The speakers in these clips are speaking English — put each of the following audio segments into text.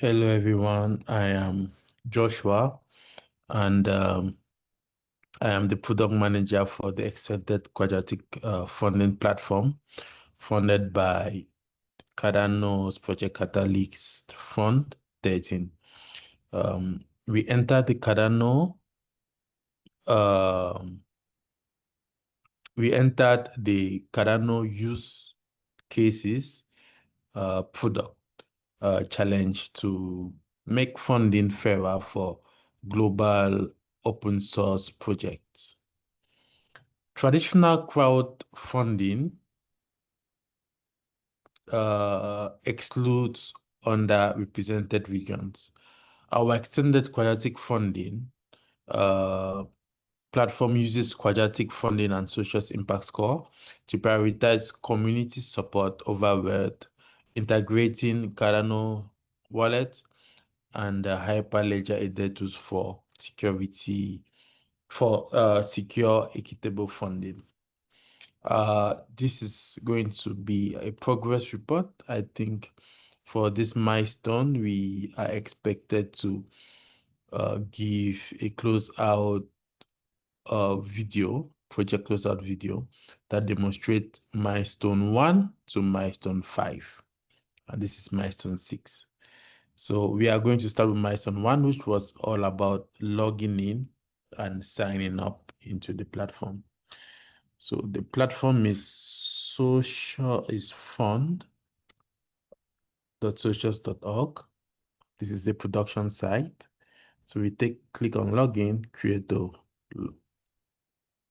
Hello everyone, I am Joshua and I am the product manager for the extended quadratic funding platform funded by Cardano's Project Catalyst Fund 13. We entered the Cardano use cases product challenge to make funding fairer for global open source projects. Traditional crowdfunding excludes underrepresented regions. Our extended quadratic funding platform uses quadratic funding and social impact score to prioritize community support over wealth, integrating Cardano wallet and Hyperledger aided tools for secure, equitable funding. This is going to be a progress report. I think for this milestone, we are expected to give a closeout project closeout video that demonstrates milestone 1 to milestone 5. And this is milestone 6. So we are going to start with milestone 1, which was all about logging in and signing up into the platform. So the platform is fund.socials.org. This is a production site. So we click on login, create or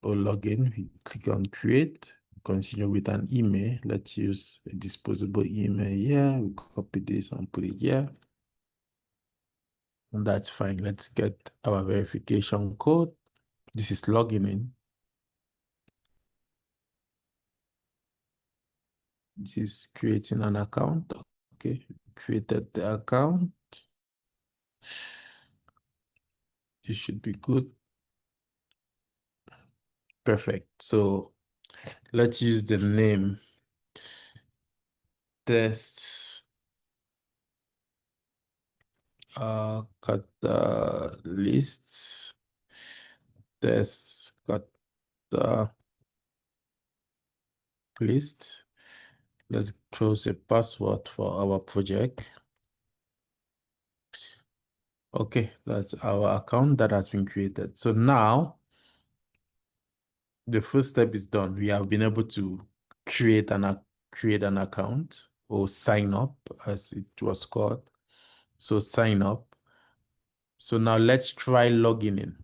login. We click on create, continue with an email. Let's use a disposable email here. We copy this and put it here. And that's fine. Let's get our verification code. This is logging in. This is creating an account. Okay, created the account. This should be good. Perfect. So let's use the name test catalyst test catalyst. Let's choose a password for our project. Okay, that's our account that has been created. So now the first step is done. We have been able to create an account or sign up, as it was called. So sign up. So now let's try logging in.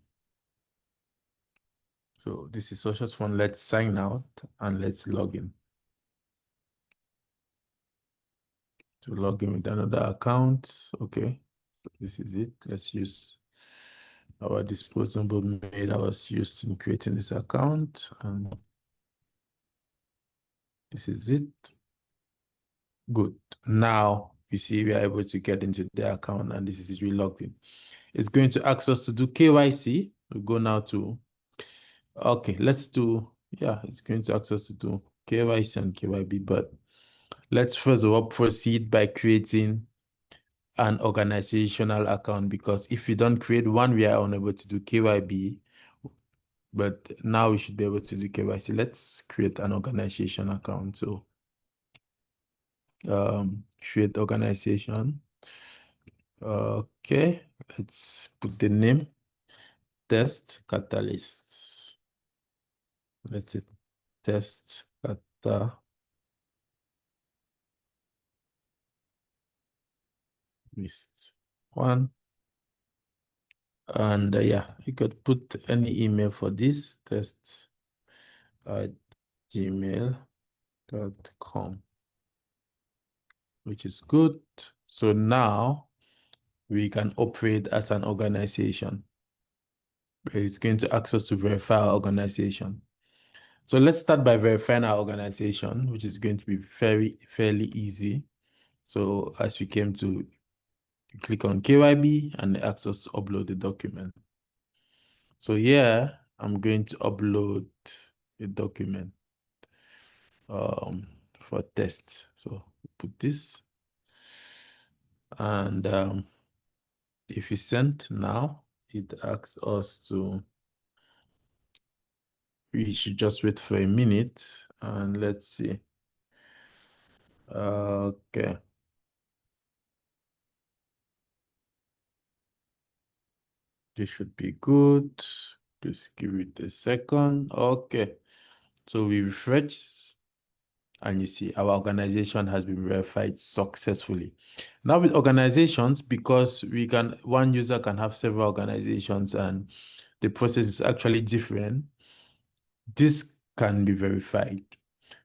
So this is Socials Fund. Let's sign out and let's log in. To log in with another account. Okay, this is it. Let's use our disposable mail that was used in creating this account, and this is it. Good. Now you see we are able to get into the account, and this is it. We logged in. It's going to ask us to do KYC. We'll go now to, okay, let's do, yeah, it's going to ask us to do KYC and KYB, but let's first of all proceed by creating an organizational account, because if we don't create one, we are unable to do KYB, but now we should be able to do KYC. Let's create an organization account. So create organization. Okay, let's put the name test catalyst. Let's say test catalyst 1. And yeah, you could put any email for this, test@gmail.com, which is good. So now we can operate as an organization. It's going to ask us to verify our organization. So let's start by verifying our organization, which is going to be fairly easy. So as we came to click on KYB and it asks us to upload the document. So here I'm going to upload a document for test. So put this. And if we send now, it asks us to, we should just wait for a minute and let's see. Okay. This should be good. Just give it a second. Okay. So we refresh and you see our organization has been verified successfully. Now with organizations, because one user can have several organizations and the process is actually different, this can be verified.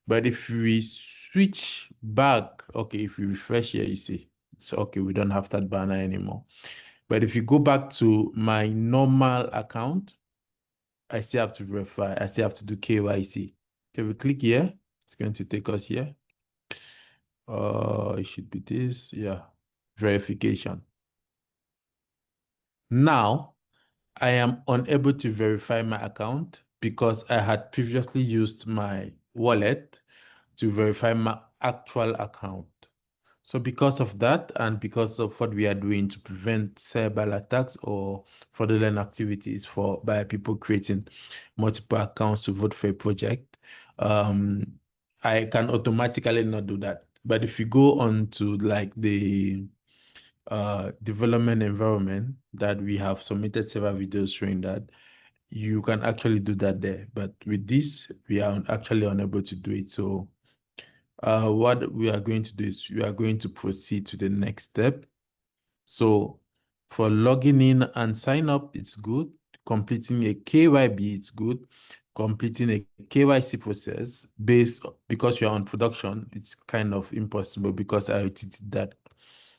But if we switch back, okay, if we refresh here, you see, it's okay, we don't have that banner anymore. But if you go back to my normal account, I still have to verify, I still have to do KYC. Okay, we click here, it's going to take us here. It should be this, yeah, verification. Now, I am unable to verify my account because I had previously used my wallet to verify my actual account. So because of that, and because of what we are doing to prevent cyber attacks or fraudulent activities by people creating multiple accounts to vote for a project, I can automatically not do that. But if you go on to like the development environment that we have submitted several videos showing that you can actually do that there. But with this, we are actually unable to do it. So what we are going to do is we are going to proceed to the next step. So for logging in and sign up, it's good. Completing a KYB, it's good. Completing a KYC process because you are on production, it's kind of impossible because I did that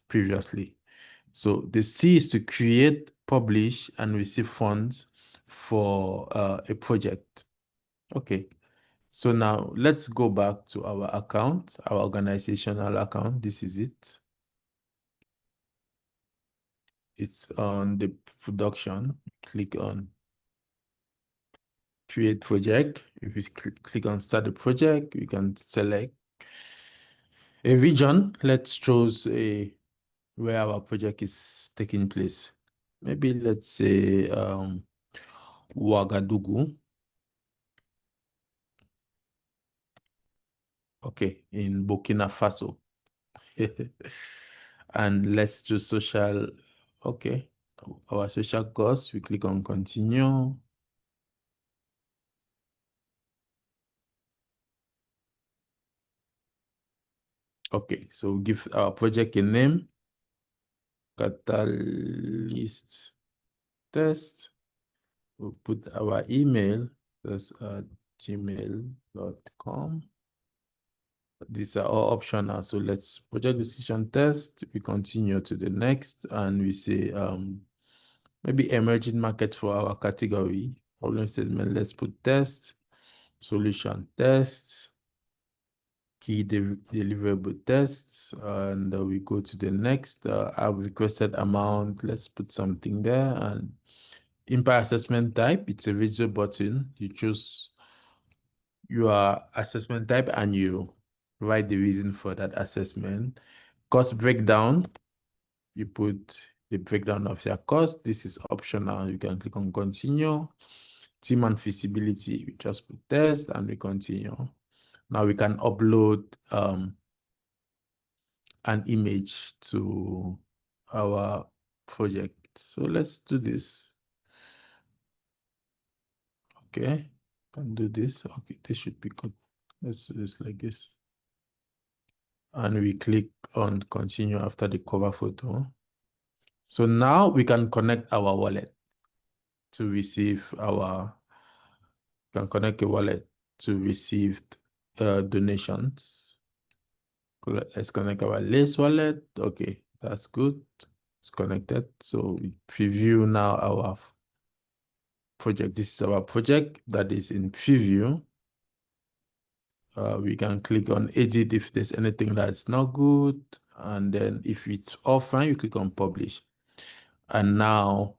previously. So the C is to create, publish, and receive funds for a project. Okay. So now let's go back to our account, our organizational account. This is it. It's on the production. Click on create project. If you click on start the project, we can select a region. Let's choose where our project is taking place. Maybe let's say Ouagadougou. Okay, in Burkina Faso. And let's do social. Okay, our social cost. We click on continue. Okay, so give our project a name. Catalyst test. We'll put our email. That's at gmail.com. These are all optional. So let's project decision test. We continue to the next and we say maybe emerging market for our category. Problem statement. Let's put test, solution test, key deliverable tests, and we go to the next. I've requested amount. Let's put something there. And impact assessment type. It's a visual button. You choose your assessment type and you write the reason for that assessment. Cost breakdown, you put the breakdown of your cost. This is optional. You can click on continue. Team and feasibility, we just put test and we continue. Now we can upload an image to our project. So let's do this. Okay, can do this. Okay, this should be good. Let's do this like this. And we click on continue after the cover photo. So now we can connect our wallet to receive connect a wallet to receive donations. Let's connect our Lace wallet. Okay, that's good. It's connected. So we preview now our project. This is our project that is in preview. We can click on edit if there's anything that's not good. And then if it's all fine, you click on publish. And now,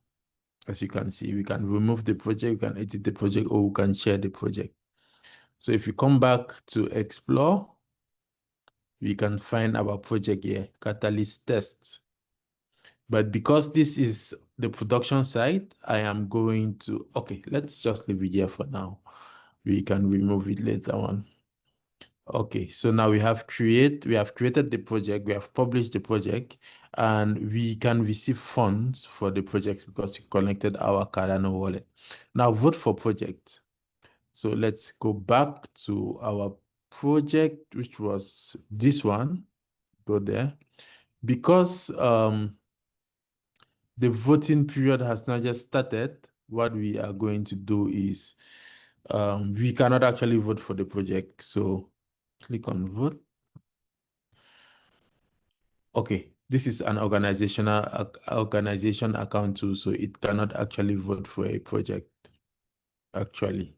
as you can see, we can remove the project, we can edit the project, or we can share the project. So if you come back to explore, we can find our project here, Catalyst Test. But because this is the production side, I am going to, okay, let's just leave it here for now. We can remove it later on. Okay, so now we have created the project, we have published the project, and we can receive funds for the project because we connected our Cardano wallet. Now vote for project. So let's go back to our project, which was this one. Go there. Because the voting period has not just started, what we are going to do is we cannot actually vote for the project. So click on vote. Okay, this is an organization account too, so it cannot actually vote for a project actually,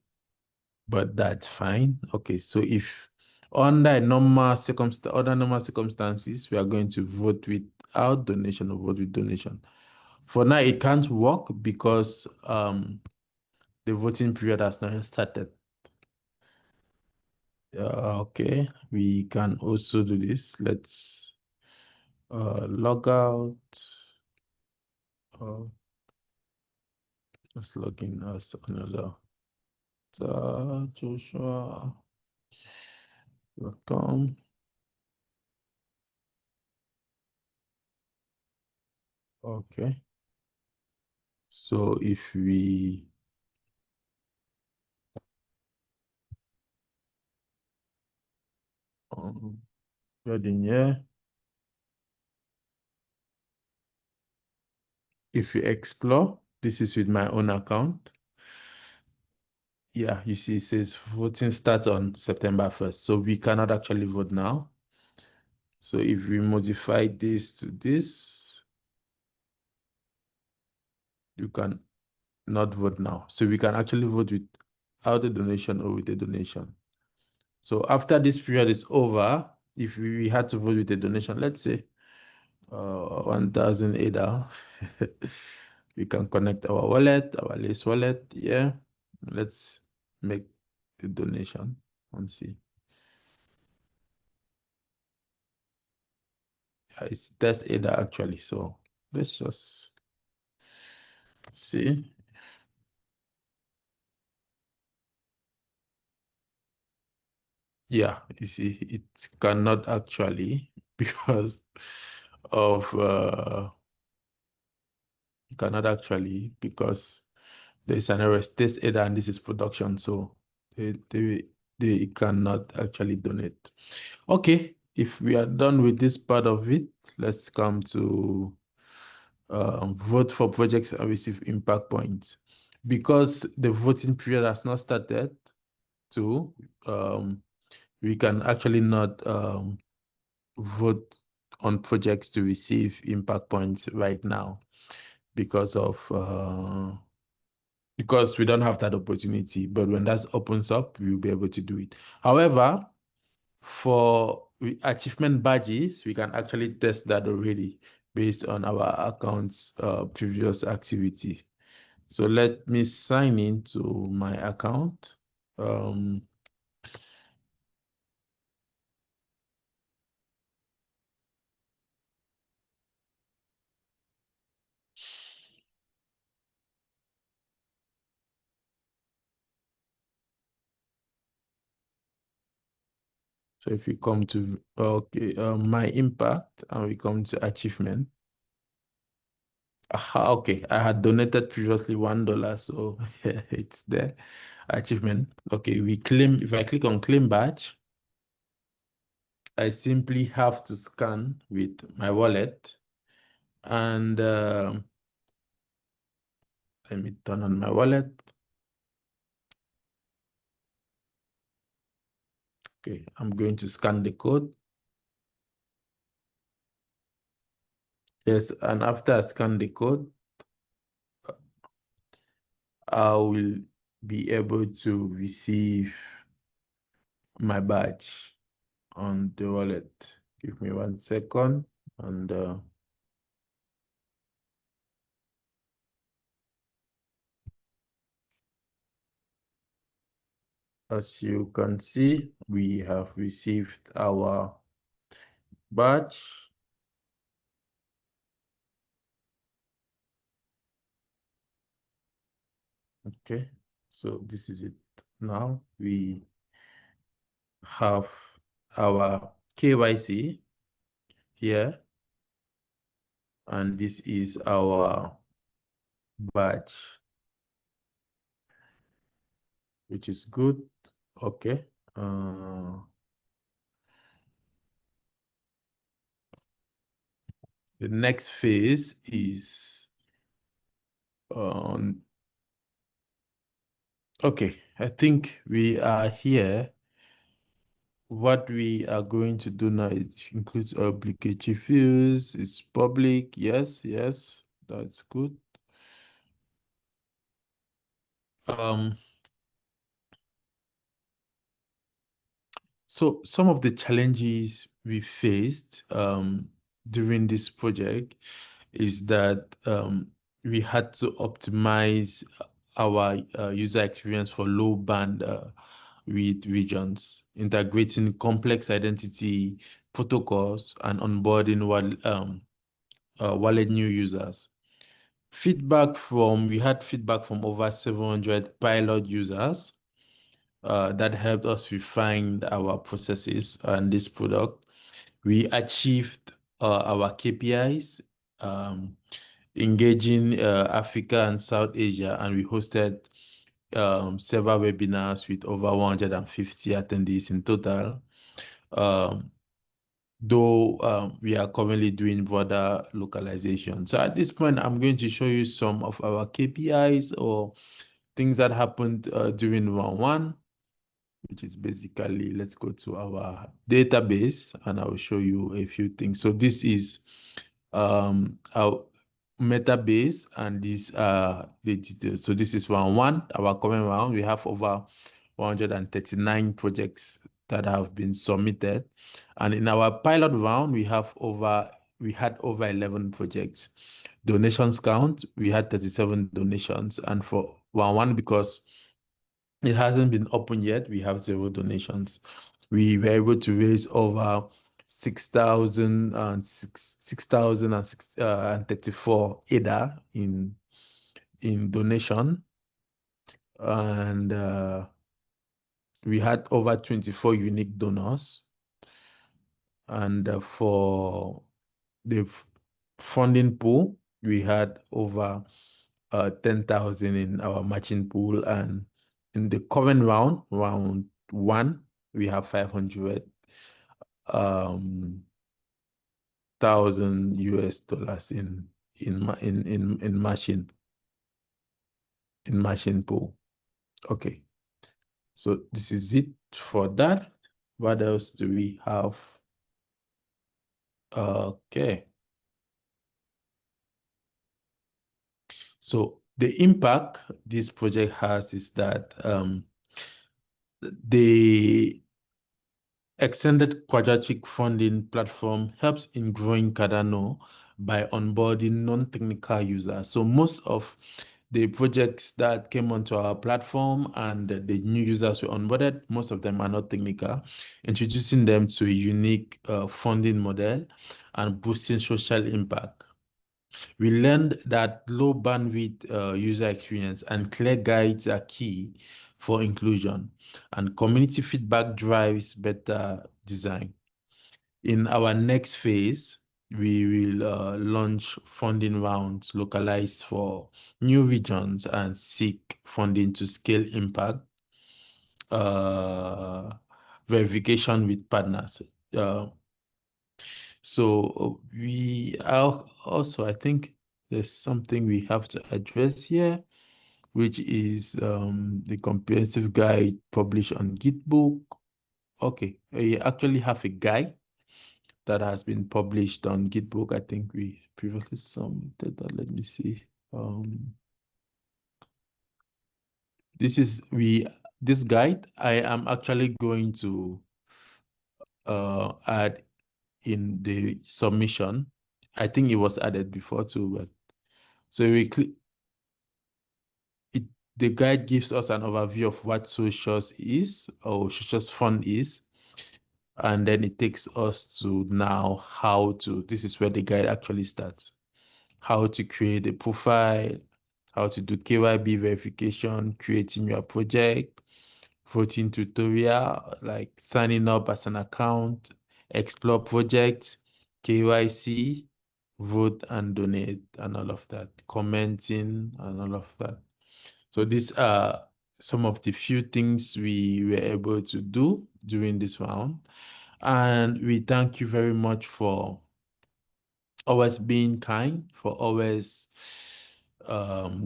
but that's fine. Okay, so if under normal circumstances, we are going to vote without donation or vote with donation. For now, it can't work because the voting period has not started. Okay, we can also do this. Let's log out. Let's log in as another. Joshua.com. Okay. So if we get in here, if we explore, this is with my own account. Yeah, you see, it says voting starts on September 1st. So we cannot actually vote now. So if we modify this to this, you can not vote now. So we can actually vote without a donation or with a donation. So after this period is over, if we had to vote with a donation, let's say 1,000 ADA, we can connect our wallet, our Lace wallet. Yeah, let's make the donation and see. Yeah, it's test ADA actually. So let's just see. Yeah, you see, it cannot actually because of it cannot actually because there's an error test ADA and this is production, so they cannot actually donate. Okay, if we are done with this part of it, let's come to vote for projects and receive impact points. Because the voting period has not started, too, we can actually not vote on projects to receive impact points right now because we don't have that opportunity. But when that opens up, we'll be able to do it. However, for achievement badges, we can actually test that already based on our account's previous activity. So let me sign in to my account. So if we come to my impact and we come to achievement. Okay, I had donated previously $1, so it's there. Achievement. Okay, we claim. If I click on claim badge, I simply have to scan with my wallet, and let me turn on my wallet. Okay, I'm going to scan the code. Yes, and after I scan the code, I will be able to receive my badge on the wallet. Give me 1 second, and as you can see, we have received our badge. Okay, so this is it. Now we have our KYC here, and this is our badge, which is good. Okay. The next phase is okay, I think we are here. What we are going to do now is includes obligatory fields. It's public. Yes, yes, that's good. Um, so some of the challenges we faced during this project is that we had to optimize our user experience for low band with regions, integrating complex identity protocols and onboarding wallet new users. We had feedback from over 700 pilot users that helped us refine our processes and this product. We achieved our KPIs, engaging Africa and South Asia, and we hosted several webinars with over 150 attendees in total. Though we are currently doing broader localization. So at this point, I'm going to show you some of our KPIs or things that happened during round one, which is basically, let's go to our database and I will show you a few things. So this is our metabase, and these are the details. So this is round one, our current round. We have over 139 projects that have been submitted. And in our pilot round, we had over 11 projects. Donations count, we had 37 donations. And for round one, because it hasn't been open yet, we have 0 donations. We were able to raise over 6,034 ADA in donation, and we had over 24 unique donors. And for the funding pool, we had over 10,000 in our matching pool, and in the current round one, we have 500 thousand US dollars in matching pool. Okay, so this is it for that. What else do we have? Okay, so the impact this project has is that the extended quadratic funding platform helps in growing Cardano by onboarding non-technical users. So most of the projects that came onto our platform and the new users were onboarded, most of them are not technical, introducing them to a unique funding model and boosting social impact. We learned that low bandwidth user experience and clear guides are key for inclusion, and community feedback drives better design. In our next phase, we will launch funding rounds localized for new regions and seek funding to scale impact, verification with partners. So we are also, I think there's something we have to address here, which is the comprehensive guide published on Gitbook. Okay, we actually have a guide that has been published on Gitbook. I think we previously submitted that. Let me see. This guide, I am actually going to add in the submission. I think it was added before too, but so we click it. The guide gives us an overview of what socials is or socials fund is, and then it takes us to now how to. This is where the guide actually starts. How to create a profile, how to do KYB verification, creating your project, voting tutorial, like signing up as an account, explore projects, KYC, vote and donate, and all of that, commenting and all of that. So these are some of the few things we were able to do during this round. And we thank you very much for always being kind, for always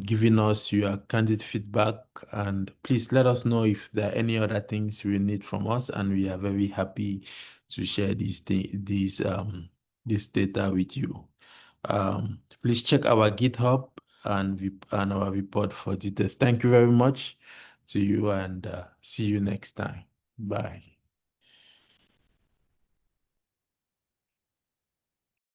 giving us your candid feedback. And please let us know if there are any other things you need from us. And we are very happy to share this data with you. Please check our GitHub and our report for details. Thank you very much to you, and see you next time. Bye.